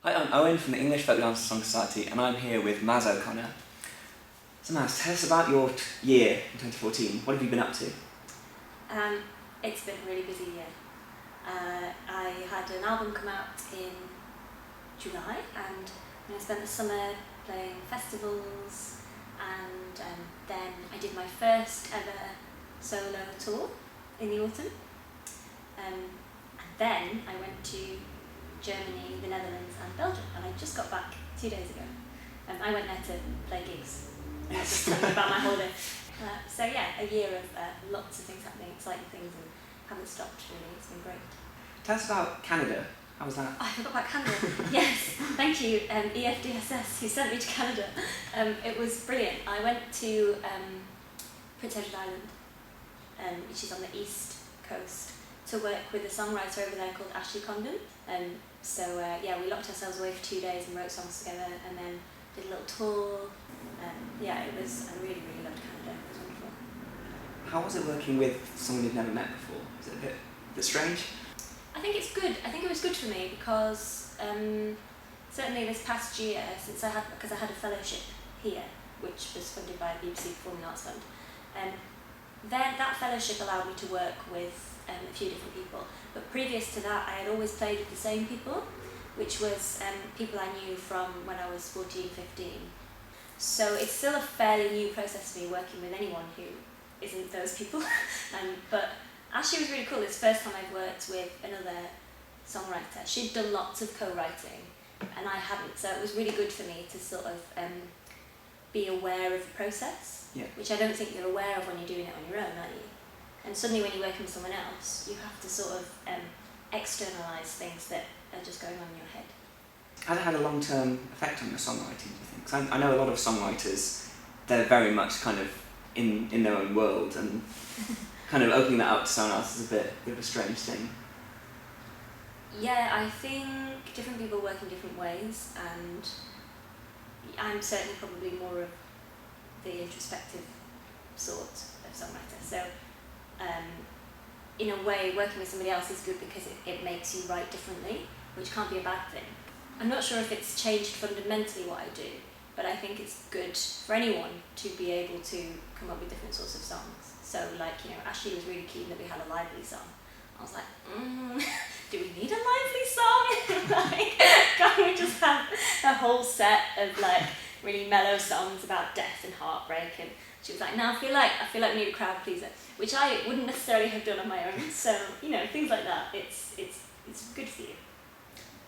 Hi, I'm Owen from the English Folk Dance Song Society, and I'm here with Maz O'Connor. So Maz, tell us about your year in 2014. What have you been up to? It's been a really busy year. I had an album come out in July, and I spent the summer playing festivals, and then I did my first ever solo tour in the autumn. And then I went to Germany, the Netherlands and Belgium, and I just got back 2 days ago. I went there to play gigs, and I was just telling you about my holiday. So yeah, a year of lots of things happening, exciting things, and haven't stopped really. It's been great. Tell us about Canada. How was that? Oh, I forgot about Canada. Yes, thank you, EFDSS, who sent me to Canada. It was brilliant. I went to Prince Edward Island, which is on the east coast, to work with a songwriter over there called Ashley Condon. So yeah, we locked ourselves away for 2 days and wrote songs together, and then did a little tour. Yeah, I really, really loved Canada. It was wonderful. How was it working with someone you'd never met before? Was it a bit strange? I think it's good. I think it was good for me because certainly this past year, because I had a fellowship here, which was funded by the BBC Performing Arts Fund, then that fellowship allowed me to work with a few different people. But previous to that, I had always played with the same people, which was people I knew from when I was 14, 15. So it's still a fairly new process for me working with anyone who isn't those people. But Ashley was really cool. It's the first time I've worked with another songwriter. She'd done lots of co-writing, and I hadn't, so it was really good for me to sort of be aware of the process, which I don't think you're aware of when you're doing it on your own, are you? And suddenly when you're working with someone else, you have to sort of externalise things that are just going on in your head. Has it had a long-term effect on your songwriting, do you think? 'Cause I know a lot of songwriters, they're very much kind of in their own world, and kind of opening that up to someone else is a bit of a strange thing. Yeah, I think different people work in different ways, and I'm certainly probably more of the introspective sort of songwriter. So in a way, working with somebody else is good because it makes you write differently, which can't be a bad thing. I'm not sure if it's changed fundamentally what I do, but I think it's good for anyone to be able to come up with different sorts of songs. So like, Ashley was really keen that we had a lively song. I was like, do we need a lively song? Like, can't we just have a whole set of like really mellow songs about death and heartbreak? And she was like, no, I feel like we need a crowd pleaser, which I wouldn't necessarily have done on my own. So, things like that, it's good for you.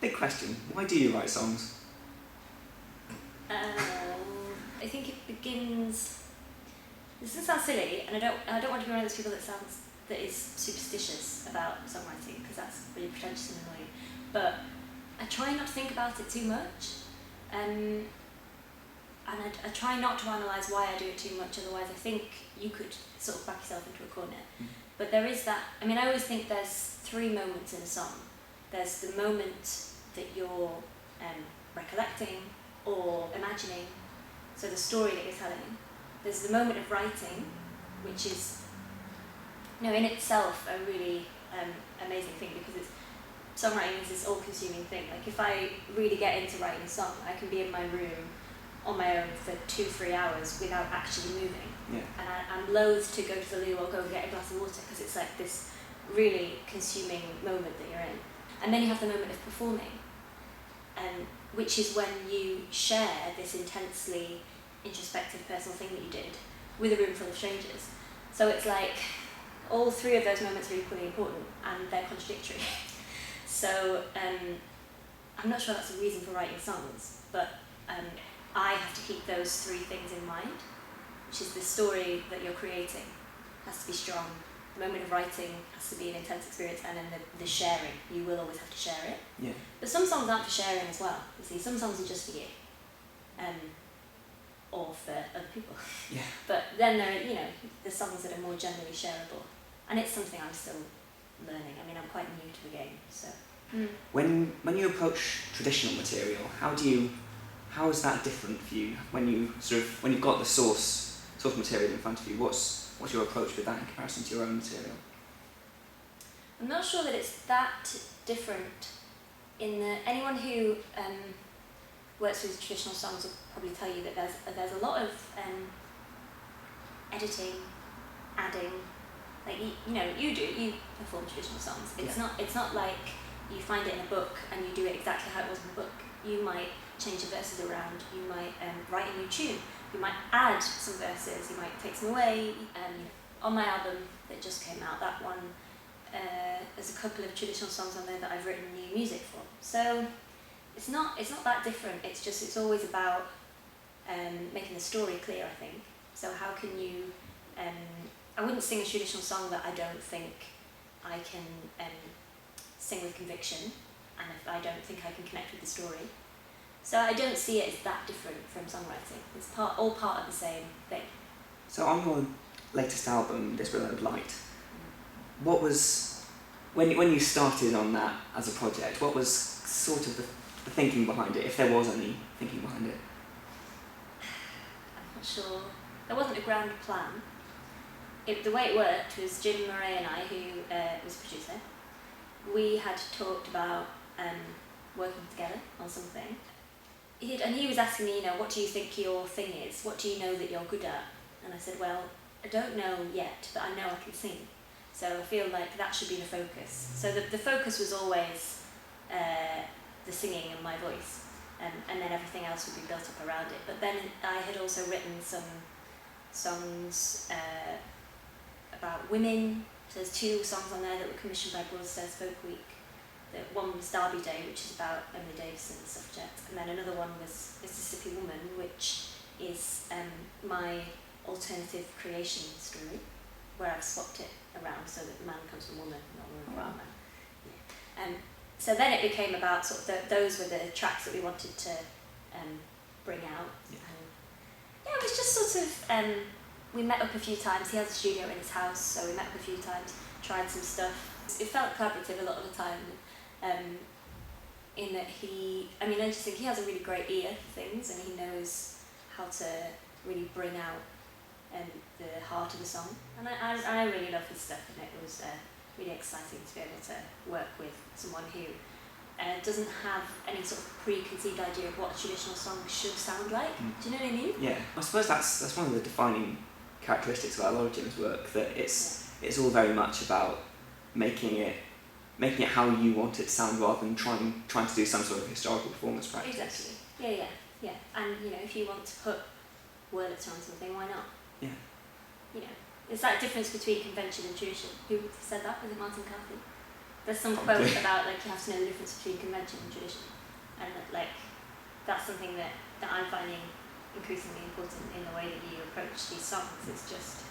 Big question, why do you write songs? I think it begins, this doesn't sound silly, and I don't want to be one of those people that is superstitious about songwriting, because that's really pretentious and annoying, but I try not to think about it too much, and I try not to analyse why I do it too much, otherwise I think you could sort of back yourself into a corner. But there is that, I always think there's 3 moments in a song. There's the moment that you're recollecting or imagining, so the story that you're telling. There's the moment of writing, which is in itself a really amazing thing, because songwriting is this all-consuming thing. Like, if I really get into writing a song, I can be in my room on my own for 2-3 hours without actually moving. Yeah. And I'm loath to go to the loo or go and get a glass of water, because it's like this really consuming moment that you're in. And then you have the moment of performing, which is when you share this intensely introspective personal thing that you did with a room full of strangers. So it's like all 3 of those moments are equally important, and they're contradictory. So I'm not sure that's a reason for writing songs, but I have to keep those 3 things in mind, which is the story that you're creating has to be strong, the moment of writing has to be an intense experience, and then the sharing, you will always have to share it. Yeah. But some songs aren't for sharing as well, you see, some songs are just for you, or for other people. Yeah. But then there are, the songs that are more generally shareable, and it's something I'm still learning. I'm quite new to the game, so. When you approach traditional material, how is that different for you? When you've got the source material in front of you, what's your approach with that in comparison to your own material? I'm not sure that it's that different anyone who works with traditional songs will probably tell you that there's a lot of editing, adding. Like you perform traditional songs. It's not like you find it in a book and you do it exactly how it was in the book. You might change the verses around. You might write a new tune. You might add some verses. You might take some away. On my album that just came out, that one, there's a couple of traditional songs on there that I've written new music for. So it's not that different. It's always about making the story clear, I think. So how can you? I wouldn't sing a traditional song that I don't think I can sing with conviction, and if I don't think I can connect with the story. So I don't see it as that different from songwriting. It's all part of the same thing. So on your latest album, This Willow of Light, what was, when you started on that as a project, what was sort of the thinking behind it, if there was any thinking behind it? I'm not sure. There wasn't a grand plan. The way it worked was Jim Murray and I, who was the producer, we had talked about working together on something. He was asking me, what do you think your thing is? What do you know that you're good at? And I said, well, I don't know yet, but I know I can sing. So I feel like that should be the focus. So the focus was always the singing and my voice, and then everything else would be built up around it. But then I had also written some songs about women. So there's 2 songs on there that were commissioned by Broadstairs Folk Week. One was Derby Day, which is about Emily Davison, the suffragette, and then another one was Mississippi Woman, which is my alternative creation story, where I've swapped it around so that man comes from woman, not woman from man. Yeah. So then it became about sort of those were the tracks that we wanted to bring out. Yeah. It was just sort of, we met up a few times. He has a studio in his house, so we met up a few times, tried some stuff. It felt collaborative a lot of the time, in that I just think he has a really great ear for things, and he knows how to really bring out the heart of the song. And I really love his stuff, and it was really exciting to be able to work with someone who doesn't have any sort of preconceived idea of what a traditional song should sound like. Do you know what I mean? Yeah, I suppose that's one of the defining characteristics about a lot of Jim's work, that it's all very much about making it how you want it to sound, rather than trying to do some sort of historical performance practice. Exactly. Yeah. And if you want to put words on something, why not? Yeah. It's that difference between convention and tradition. Who said that? Was it Martin Carthy? There's some quote about you have to know the difference between convention and tradition, and that's something that I'm finding increasingly important in the way that you approach these songs. It's just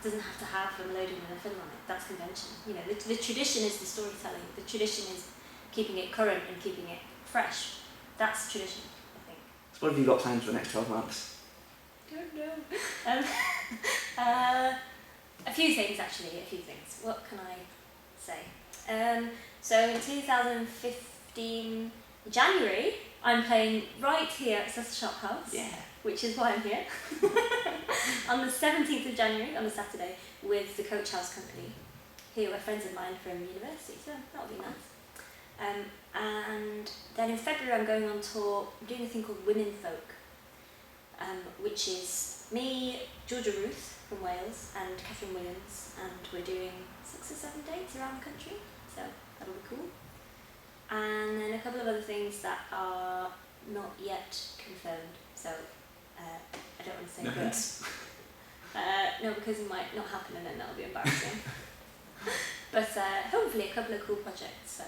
doesn't have to have a melodeon and a fiddle on it. That's convention. The tradition is the storytelling. The tradition is keeping it current and keeping it fresh. That's tradition, I think. So what have you got planned for the next 12 months? Don't know. A few things. What can I say? So in 2015, January, I'm playing right here at Cecil Sharp House. Yeah. Which is why I'm here. On the 17th of January, on a Saturday, with the Coach House Company, who are friends of mine from university, so that'll be nice. And then in February I'm going on tour, I'm doing a thing called Women Folk, which is me, Georgia Ruth from Wales, and Catherine Williams, and we're doing 6 or 7 dates around the country, so that'll be cool. And then a couple of other things that are not yet confirmed, so I don't want to say no hints. No, because it might not happen and then that'll be embarrassing. But hopefully a couple of cool projects. So.